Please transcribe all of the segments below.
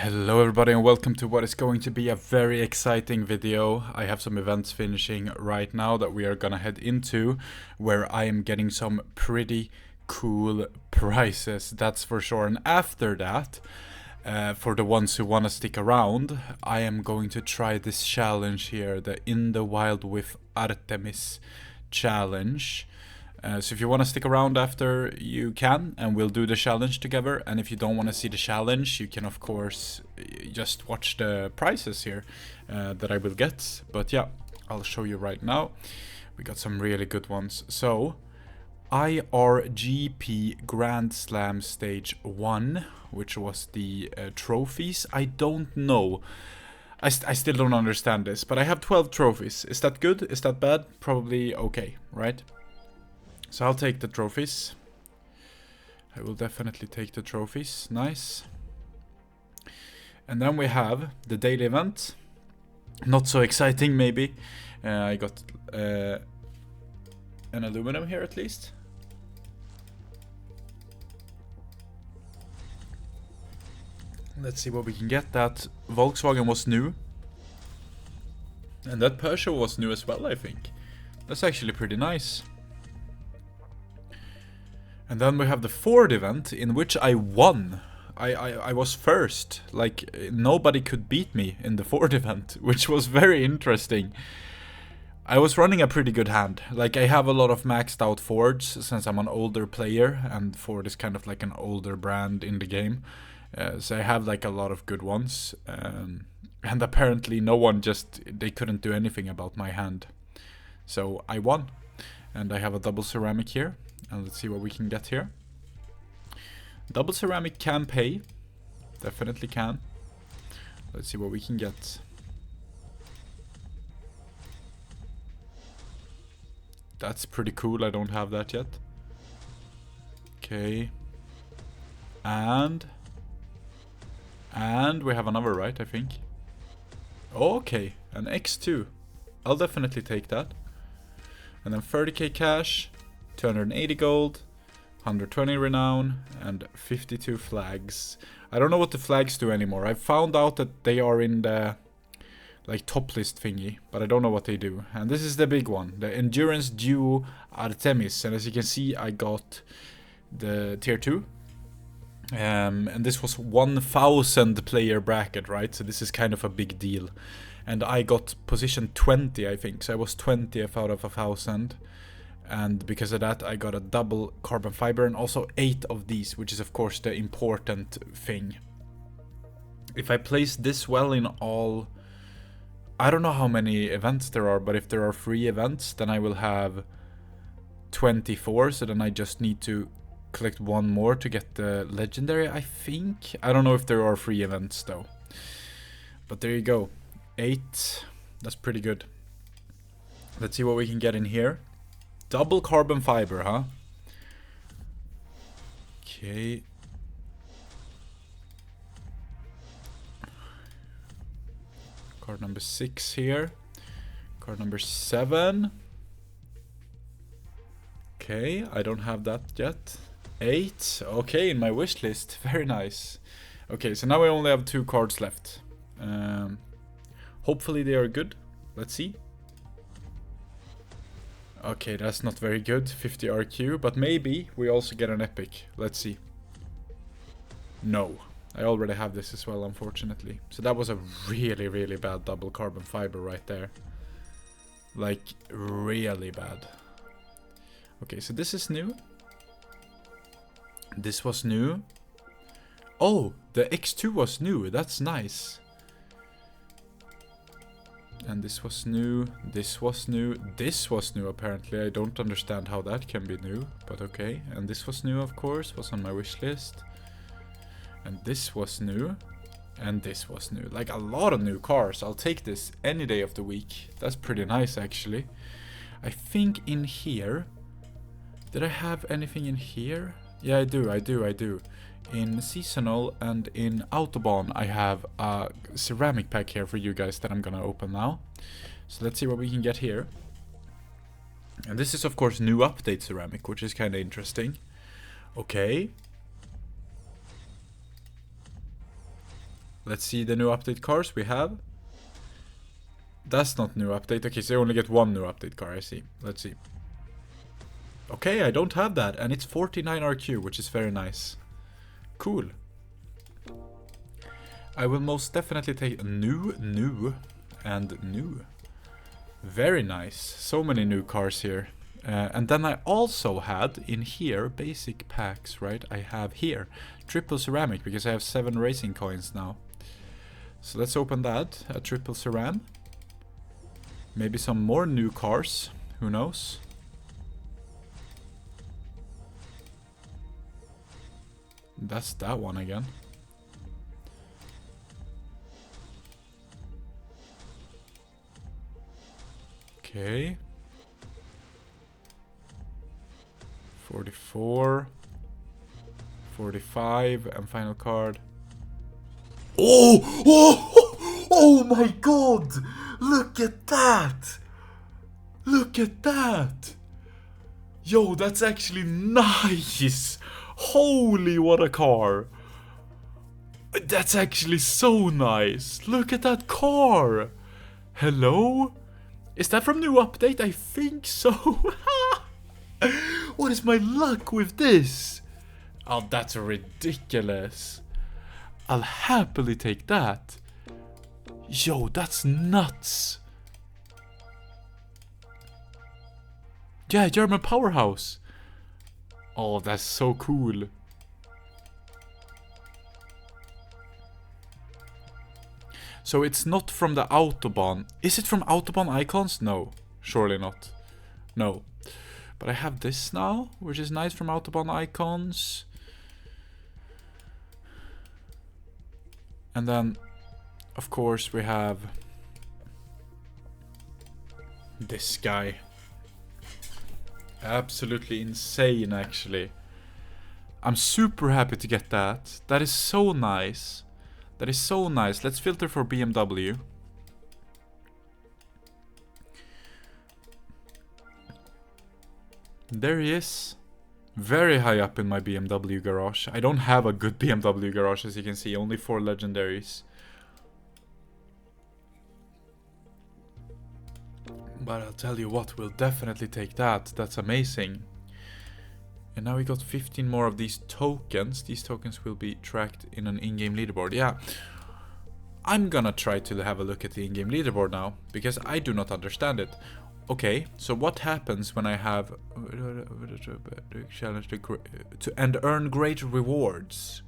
Hello everybody and welcome to what is going to be a very exciting video. I have some events finishing right now that we are gonna head into, where I am getting some pretty cool prizes, that's for sure. And after that, for the ones who want to stick around, I am going to try this challenge here, the In the Wild with Artemis challenge. So if you want to stick around after, you can, and we'll do the challenge together. And if you don't want to see the challenge, you can of course just watch the prizes here that I will get. But yeah, I'll show you right now. We got some really good ones. So IRGP Grand Slam Stage 1, which was the trophies. I don't know. I still don't understand this, but I have 12 trophies. Is that good? Is that bad? Probably okay, right? So I'll take the trophies. I will definitely take the trophies. Nice. And then we have the daily event. Not so exciting, maybe. I got an aluminum here at least. Let's see what we can get. That Volkswagen was new. And that Peugeot was new as well, I think. That's actually pretty nice. And then we have the Ford event, in which I won. I was first. Like, nobody could beat me in the Ford event, which was very interesting. I was running a pretty good hand. Like, I have a lot of maxed out Fords, since I'm an older player, and Ford is kind of like an older brand in the game. So I have like a lot of good ones. And apparently no one they couldn't do anything about my hand. So I won. And I have a double ceramic here. And let's see what we can get here. Double ceramic can pay. Definitely can. Let's see what we can get. That's pretty cool. I don't have that yet. Okay. And we have another, right, I think. Okay, an X2. I'll definitely take that. And then 30k cash. 280 gold, 120 renown, and 52 flags. I don't know what the flags do anymore. I found out that they are in the like top list thingy, but I don't know what they do. And this is the big one, the Endurance Duo Artemis. And as you can see, I got the tier 2. And this was 1000 player bracket, right? So this is kind of a big deal. And I got position 20, I think. So I was 20th out of 1000. And because of that, I got a double carbon fiber and also 8 of these, which is of course the important thing. If I place this well in all, I don't know how many events there are, but if there are 3 events, then I will have 24. So then I just need to collect 1 more to get the legendary, I think. I don't know if there are 3 events though. But there you go. 8. That's pretty good. Let's see what we can get in here. Double carbon fiber, huh? Okay. Card number 6 here. Card number 7. Okay, I don't have that yet. 8. Okay, in my wish list. Very nice. Okay, so now we only have 2 cards left. Hopefully they are good. Let's see. Okay, that's not very good, 50 RQ, but maybe we also get an epic. Let's see. No, I already have this as well, unfortunately. So that was a really, really bad double carbon fiber right there. Like, really bad. Okay, so this is new. This was new. Oh, the X2 was new, that's nice. And this was new, this was new, this was new apparently. I don't understand how that can be new, but okay. And this was new, of course, was on my wish list. And this was new, and this was new. Like a lot of new cars. I'll take this any day of the week. That's pretty nice actually. I think in here, did I have anything in here? Yeah, I do. In Seasonal and in Autobahn, I have a ceramic pack here for you guys that I'm gonna open now. So let's see what we can get here. And this is of course new update ceramic, which is kind of interesting. Okay. Let's see the new update cars we have. That's not new update. Okay, so you only get one new update car, I see. Let's see. Okay, I don't have that, and it's 49 RQ, which is very nice. Cool. I will most definitely take new, and new. Very nice. So many new cars here. And then I also had in here basic packs, right? I have here triple ceramic because I have 7 racing coins now. So let's open that, a triple ceram. Maybe some more new cars, who knows? That's that one again. Okay. 44. 45 and final card. Oh my god! Look at that! Look at that! Yo, that's actually nice! Holy, what a car! That's actually so nice! Look at that car! Hello? Is that from new update? I think so. What is my luck with this? Oh, that's ridiculous. I'll happily take that. Yo, that's nuts. Yeah, German powerhouse. Oh, that's so cool. So it's not from the Autobahn. Is it from Autobahn icons? No, surely not. No. But I have this now, which is nice from Autobahn icons. And then, of course, we have this guy. Absolutely insane, actually. I'm super happy to get that. That is so nice. That is so nice. Let's filter for BMW. There he is. Very high up in my BMW garage. I don't have a good BMW garage, as you can see. Only 4 legendaries. But I'll tell you what, we'll definitely take that. That's amazing. And now we got 15 more of these tokens. These tokens will be tracked in an in-game leaderboard. Yeah. I'm gonna try to have a look at the in-game leaderboard now, because I do not understand it. Okay, so what happens when I have challenge to and earn great rewards?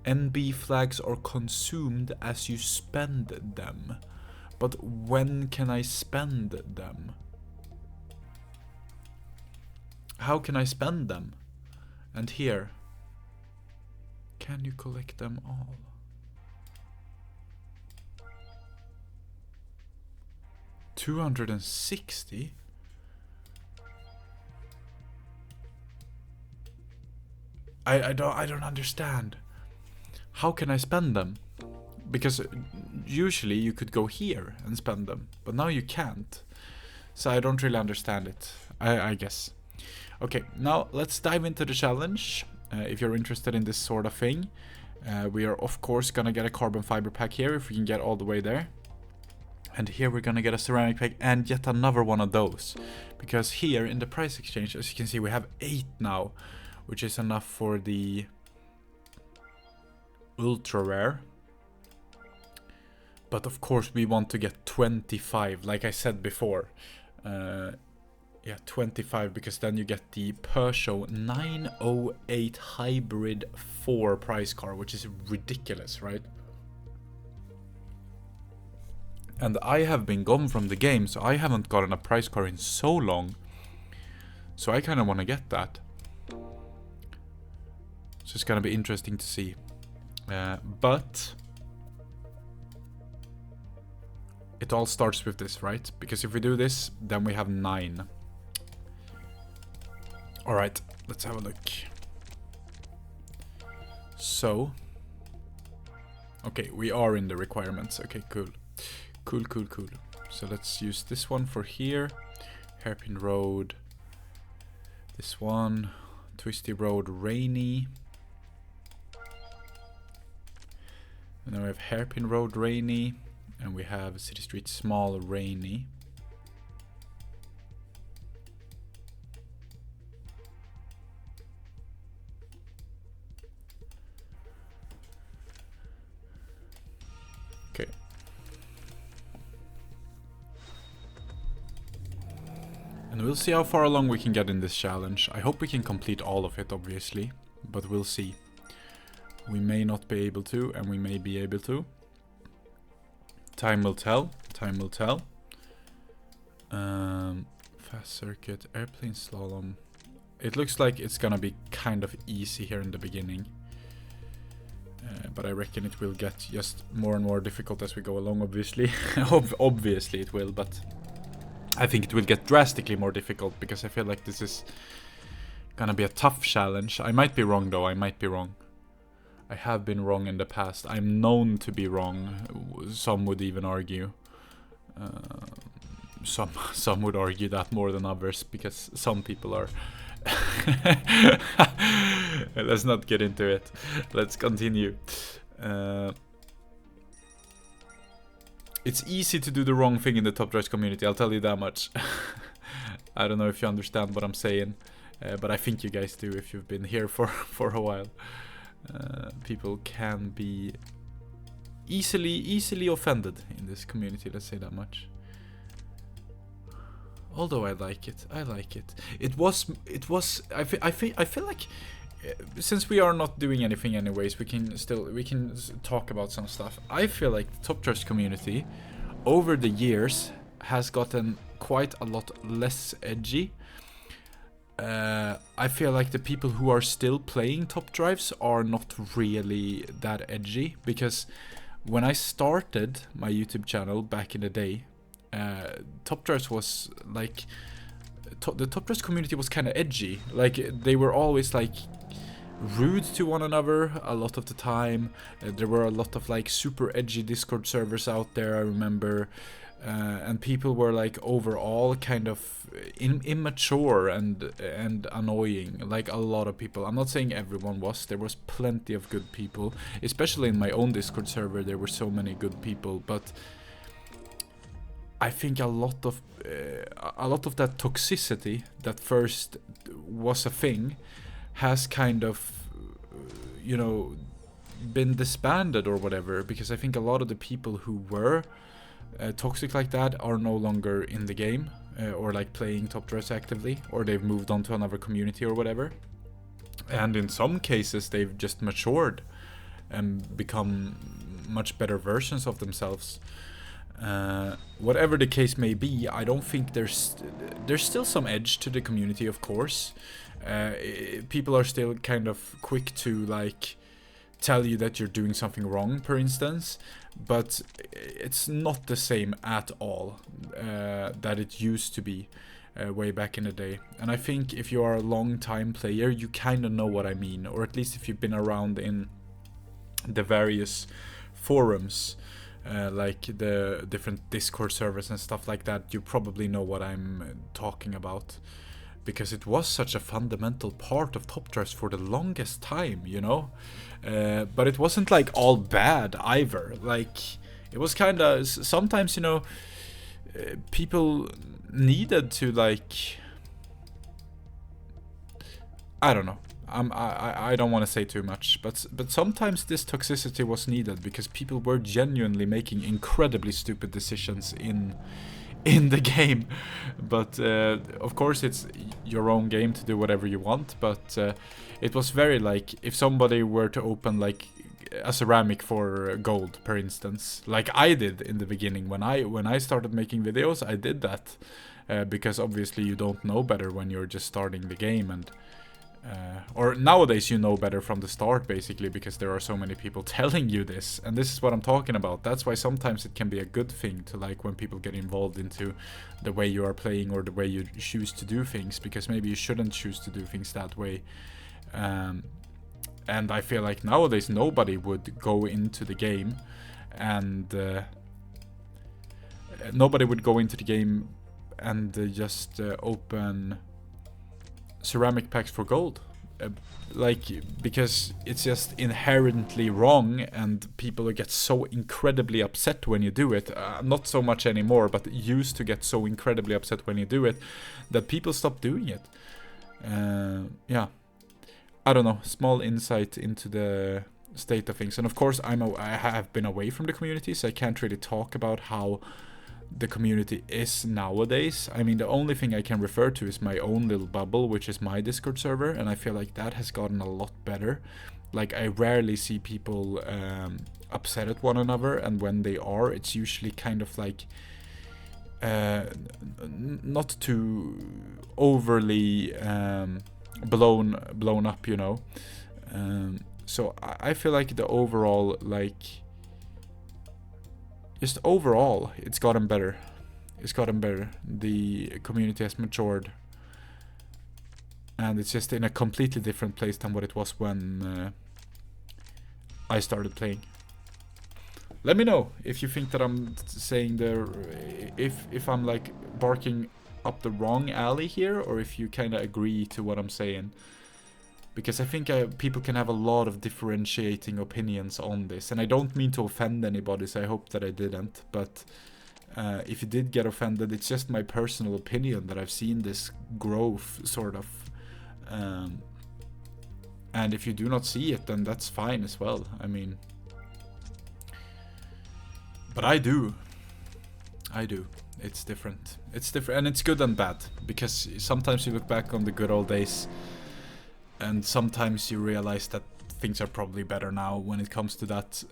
NB flags are consumed as you spend them. But when can I spend them? How can I spend them? And here, can you collect them all? $260? I don't understand. How can I spend them? Because usually you could go here and spend them, but now you can't. So I don't really understand it, I guess. Okay, now let's dive into the challenge. If you're interested in this sort of thing, we are of course gonna get a carbon fiber pack here if we can get all the way there. And here we're gonna get a ceramic pack and yet another one of those. Because here in the price exchange, as you can see, we have 8 now, which is enough for the ultra rare. But of course we want to get 25, like I said before. Yeah, 25, because then you get the Peugeot 908 Hybrid 4 price car, which is ridiculous, right? And I have been gone from the game, so I haven't gotten a price car in so long. So I kind of want to get that. So it's going to be interesting to see. But it all starts with this, right? Because if we do this, then we have 9. Alright, let's have a look. So, okay, we are in the requirements. Okay, cool. Cool. So let's use this one for here. Hairpin Road. This one. Twisty Road, Rainy. And then we have Hairpin Road rainy, and we have City Street Small rainy. Okay. And we'll see how far along we can get in this challenge. I hope we can complete all of it, obviously, but we'll see. We may not be able to, and we may be able to. Time will tell. Time will tell. Fast circuit, airplane slalom. It looks like it's gonna be kind of easy here in the beginning. But I reckon it will get just more and more difficult as we go along, obviously. Obviously it will, but I think it will get drastically more difficult because I feel like this is gonna be a tough challenge. I might be wrong though, I might be wrong. I have been wrong in the past. I'm known to be wrong. Some would even argue. Some would argue that more than others because some people are. Let's not get into it. Let's continue. It's easy to do the wrong thing in the top drives community, I'll tell you that much. I don't know if you understand what I'm saying, but I think you guys do if you've been here for a while. People can be easily offended in this community, let's say that much. Although I like it. I feel like since we are not doing anything anyways, we can talk about some stuff. I feel like the top drives community over the years has gotten quite a lot less edgy. I feel like the people who are still playing top drives are not really that edgy, because when I started my YouTube channel back in the day, top drives was like the top drives community was kind of edgy. Like they were always like rude to one another a lot of the time. There were a lot of like super edgy Discord servers out there, I remember. And people were like overall kind of immature and annoying, like a lot of people. I'm not saying everyone was. There was plenty of good people, especially in my own Discord server. There were so many good people, but I think a lot of that toxicity that first was a thing has kind of, you know, been disbanded or whatever, because I think a lot of the people who were toxic like that are no longer in the game or like playing top drives actively, or they've moved on to another community or whatever. And in some cases they've just matured and become much better versions of themselves. Whatever the case may be, I don't think there's still some edge to the community, of course. People are still kind of quick to like tell you that you're doing something wrong, for instance, but it's not the same at all that it used to be way back in the day. And I think if you are a long time player, you kind of know what I mean, or at least if you've been around in the various forums, like the different Discord servers and stuff like that, you probably know what I'm talking about, because it was such a fundamental part of top drives for the longest time, you know. But it wasn't like all bad either. Like it was kind of sometimes, you know, people needed to like, I don't know. I don't want to say too much, but sometimes this toxicity was needed because people were genuinely making incredibly stupid decisions in the game. But of course it's your own game to do whatever you want, but it was very like, if somebody were to open like a ceramic for gold, for instance, like I did in the beginning when I started making videos, I did that because obviously you don't know better when you're just starting the game, and or nowadays you know better from the start, basically, because there are so many people telling you this, and this is what I'm talking about. That's why sometimes it can be a good thing to like when people get involved into the way you are playing or the way you choose to do things, because maybe you shouldn't choose to do things that way. And I feel like nowadays nobody would go into the game and just open ceramic packs for gold. like, because it's just inherently wrong, and people get so incredibly upset when you do it. Not so much anymore, but used to get so incredibly upset when you do it that people stop doing it. Yeah, I don't know. Small insight into the state of things, and of course, I have been away from the community, so I can't really talk about how the community is nowadays. I mean, the only thing I can refer to is my own little bubble, which is my Discord server, and I feel like that has gotten a lot better. Like, I rarely see people upset at one another, and when they are, it's usually kind of like not too overly blown up, you know. So I feel like the overall, like, just overall, it's gotten better. It's gotten better. The community has matured. And it's just in a completely different place than what it was when I started playing. Let me know if you think that I'm saying if I'm like barking up the wrong alley here, or if you kind of agree to what I'm saying. Because I think people can have a lot of differentiating opinions on this. And I don't mean to offend anybody, so I hope that I didn't. But if you did get offended, it's just my personal opinion that I've seen this growth, sort of. And if you do not see it, then that's fine as well. I mean... But I do. I do. It's different. It's different, and it's good and bad. Because sometimes you look back on the good old days... And sometimes you realize that things are probably better now when it comes to that.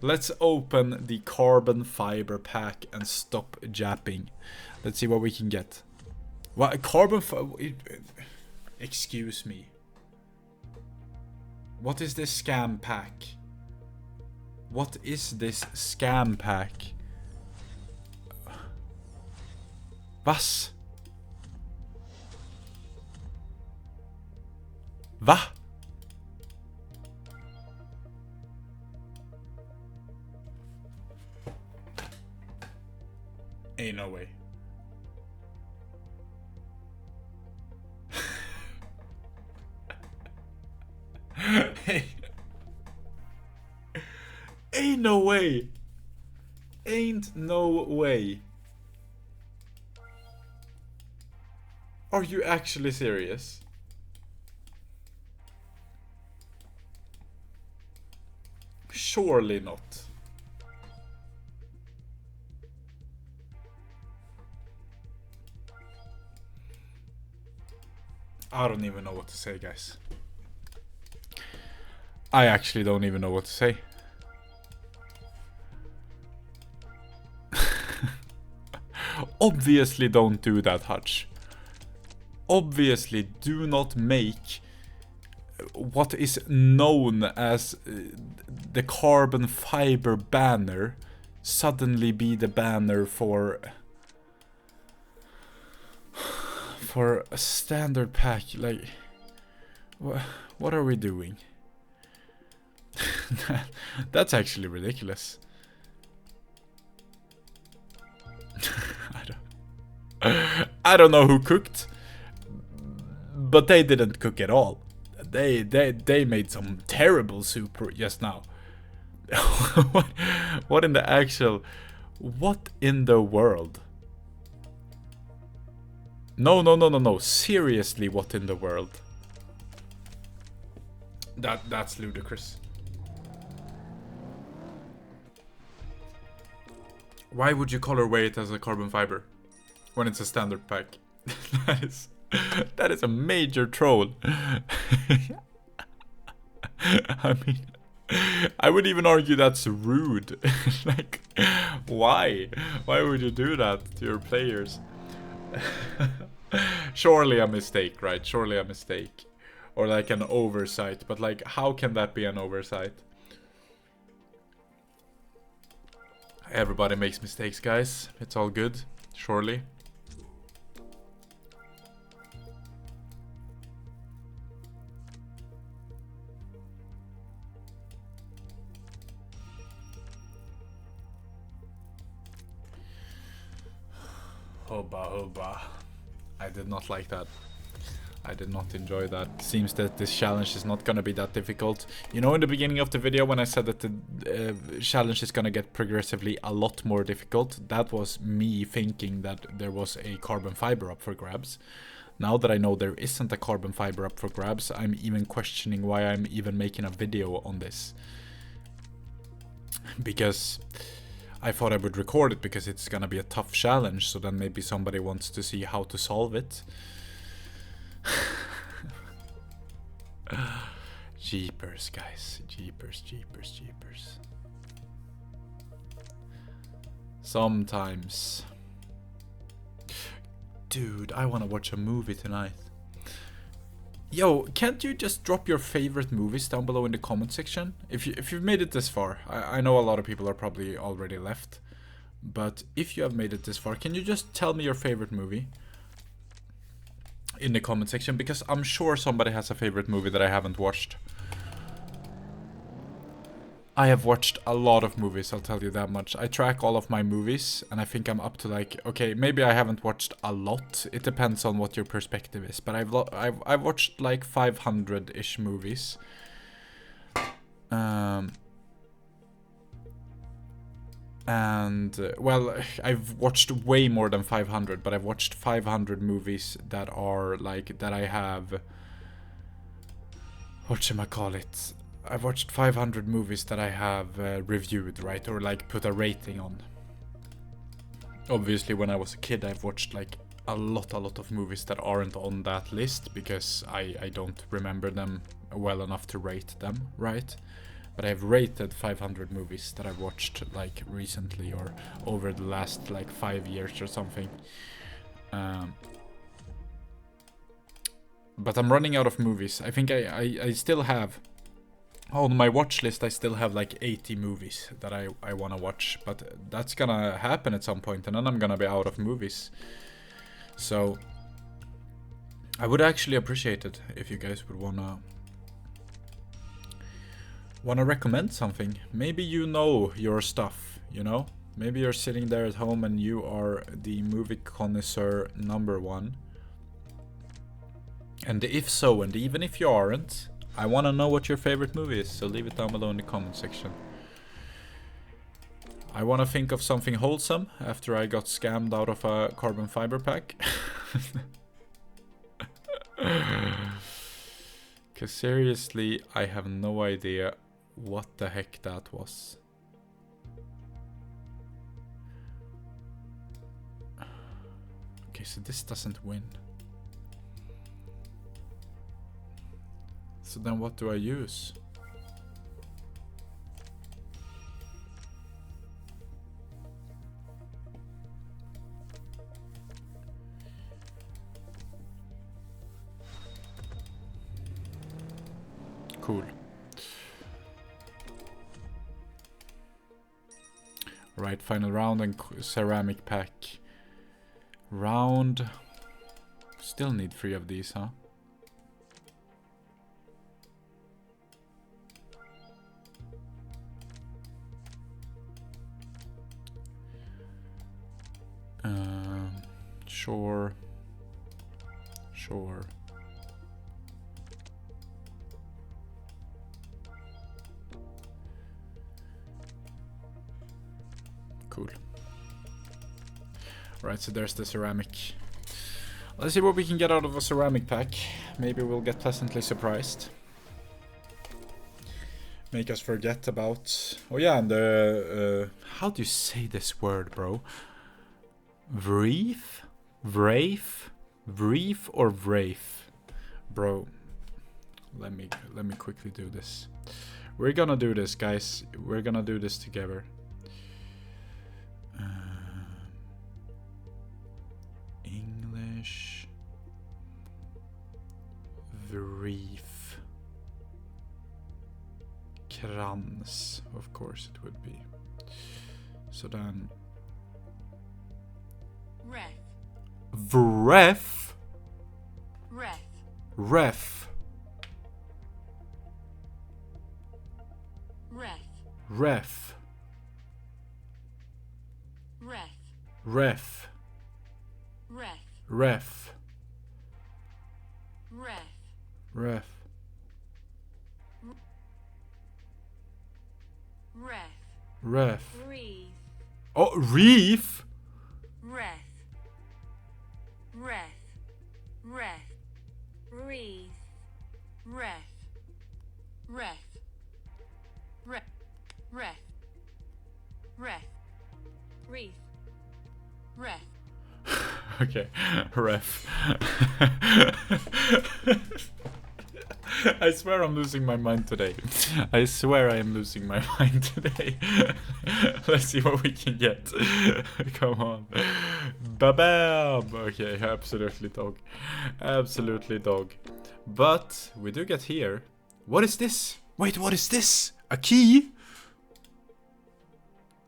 Let's open the carbon fiber pack and stop japping. Let's see what we can get. What, carbon fiber? Excuse me. What is this scam pack? What is this scam pack? Was? Va? Ain't no way. Hey. Ain't no way. Ain't no way. Are you actually serious? Surely not. I don't even know what to say, guys. I actually don't even know what to say. Obviously don't do that, Hutch. Obviously do not make what is known as the carbon fiber banner suddenly be the banner for a standard pack. Like, what are we doing? That's actually ridiculous. I don't know who cooked, but they didn't cook at all. They made some terrible soup just now. What in the actual... What in the world? No. Seriously, what in the world? That's ludicrous. Why would you colorway it as a carbon fiber when it's a standard pack? That is a major troll. I mean, I would even argue that's rude. Like, why? Why would you do that to your players? Surely a mistake, right? Surely a mistake. Or like an oversight. But like, how can that be an oversight? Everybody makes mistakes, guys. It's all good. Surely. Hobba hobba. I did not like that. I did not enjoy that. Seems that this challenge is not gonna be that difficult. You know, in the beginning of the video when I said that the challenge is gonna get progressively a lot more difficult, that was me thinking that there was a carbon fiber up for grabs. Now that I know there isn't a carbon fiber up for grabs, I'm even questioning why I'm even making a video on this. Because I thought I would record it because it's gonna be a tough challenge, so then maybe somebody wants to see how to solve it. Jeepers, guys. Jeepers, jeepers, jeepers. Sometimes. Dude, I wanna watch a movie tonight. Yo, can't you just drop your favorite movies down below in the comment section? If you've made it this far, I know a lot of people are probably already left, but if you have made it this far, can you just tell me your favorite movie in the comment section? Because I'm sure somebody has a favorite movie that I haven't watched. I have watched a lot of movies, I'll tell you that much. I track all of my movies, and I think I'm up to like, okay, maybe I haven't watched a lot. It depends on what your perspective is, but I've watched like 500-ish movies. Well, I've watched way more than 500, but I've watched 500 movies that are like, that I have, whatchamacallit, I've watched 500 movies that I have reviewed, right, or like put a rating on. Obviously, when I was a kid, I've watched like a lot of movies that aren't on that list because I don't remember them well enough to rate them, right? But I've rated 500 movies that I've watched like recently or over the last like 5 years or something. But I'm running out of movies. I think I still have, on my watch list, I still have like 80 movies that I want to watch, but that's gonna happen at some point, and then I'm gonna be out of movies. So I would actually appreciate it if you guys would wanna recommend something. Maybe you know your stuff, you know? Maybe you're sitting there at home and you are the movie connoisseur #1. And if so, and even if you aren't, I want to know what your favorite movie is, so leave it down below in the comment section. I want to think of something wholesome after I got scammed out of a carbon fiber pack. Because seriously, I have no idea what the heck that was. Okay, so this doesn't win. So then what do I use? Cool. Right, final round and ceramic pack. Round. Still need 3 of these, huh? Sure. Sure. Cool. Right, so there's the ceramic. Let's see what we can get out of a ceramic pack. Maybe we'll get pleasantly surprised. Make us forget about... Oh yeah, and the... how do you say this word, bro? Wreath? Wraith? Wreath or wraith? Bro, let me quickly do this. We're gonna do this, guys. We're gonna do this together. English. Wreath. Krans, of course it would be. So then... Ref. Vref. Ref. Ref. Ref. Ref. Ref. Ref. Ref. Ref. Ref. Ref. Ref. Reef. Oh, reef? Ref. Ref. Ref. Reef. Ref. Ref. Ref. Ref. Ref. Reef. Ref. Okay, ref. I swear I'm losing my mind today. I swear I am losing my mind today. Let's see what we can get. Come on. Babam! Okay, absolutely dog. Absolutely dog. But we do get here. What is this? Wait, what is this? A key?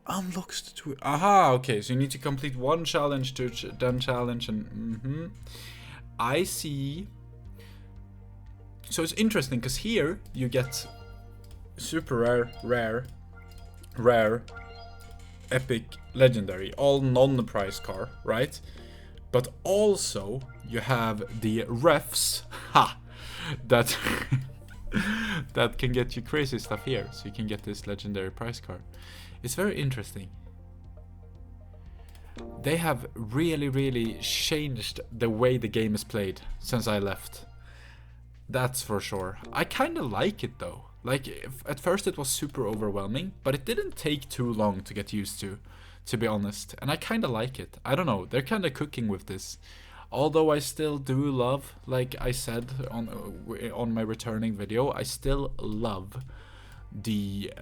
Unlocks the two. Aha, okay, so you need to complete one challenge to done challenge and I see. So it's interesting because here you get super rare, epic, legendary, all non-prize car, right? But also you have the refs, that that can get you crazy stuff here. So you can get this legendary prize car. It's very interesting. They have really changed the way the game is played since I left. That's for sure. I kind of like it though. Like, at first it was super overwhelming, but it didn't take too long to get used to be honest. And I kind of like it. I don't know, they're kind of cooking with this. Although I still do love, like I said on my returning video, I still love the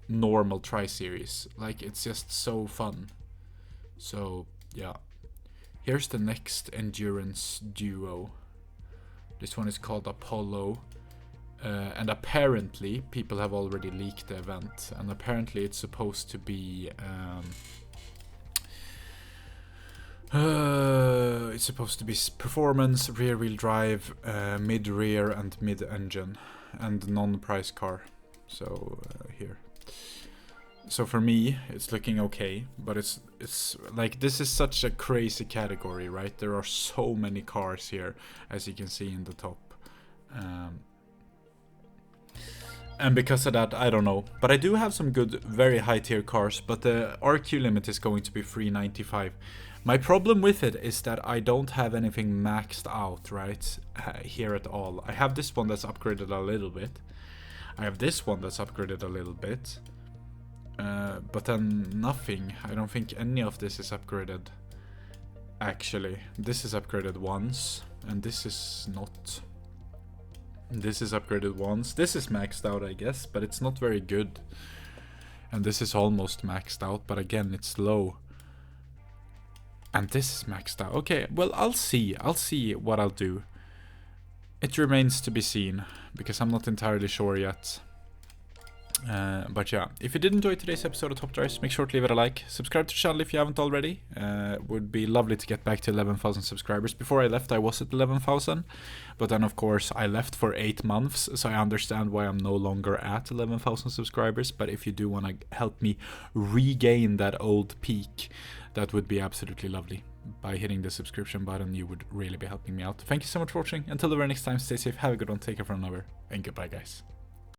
normal tri-series. Like, it's just so fun. So yeah, here's the next endurance duo. This one is called Apollo, and apparently people have already leaked the event, and apparently it's supposed to be performance, rear-wheel drive, mid-rear and mid-engine, and non-price car. So here. So for me, it's looking okay, but it's like, this is such a crazy category, right? There are so many cars here, as you can see in the top. And because of that, I don't know. But I do have some good, very high tier cars, but the RQ limit is going to be 395. My problem with it is that I don't have anything maxed out, right, here at all. I have this one that's upgraded a little bit. I have this one that's upgraded a little bit. But then nothing. I don't think any of this is upgraded. Actually, this is upgraded once, and this is not. This is upgraded once. This is maxed out, I guess, but it's not very good. And this is almost maxed out, but again, it's low. And this is maxed out. Okay, well, I'll see. I'll see what I'll do. It remains to be seen, because I'm not entirely sure yet. But yeah, if you did enjoy today's episode of Top Drives, make sure to leave it a like. Subscribe to the channel if you haven't already. Would be lovely to get back to 11,000 subscribers. Before I left, I was at 11,000. But then, of course, I left for 8 months. So I understand why I'm no longer at 11,000 subscribers. But if you do want to help me regain that old peak, that would be absolutely lovely. By hitting the subscription button, you would really be helping me out. Thank you so much for watching. Until the very next time, stay safe, have a good one, take care for another, and goodbye, guys.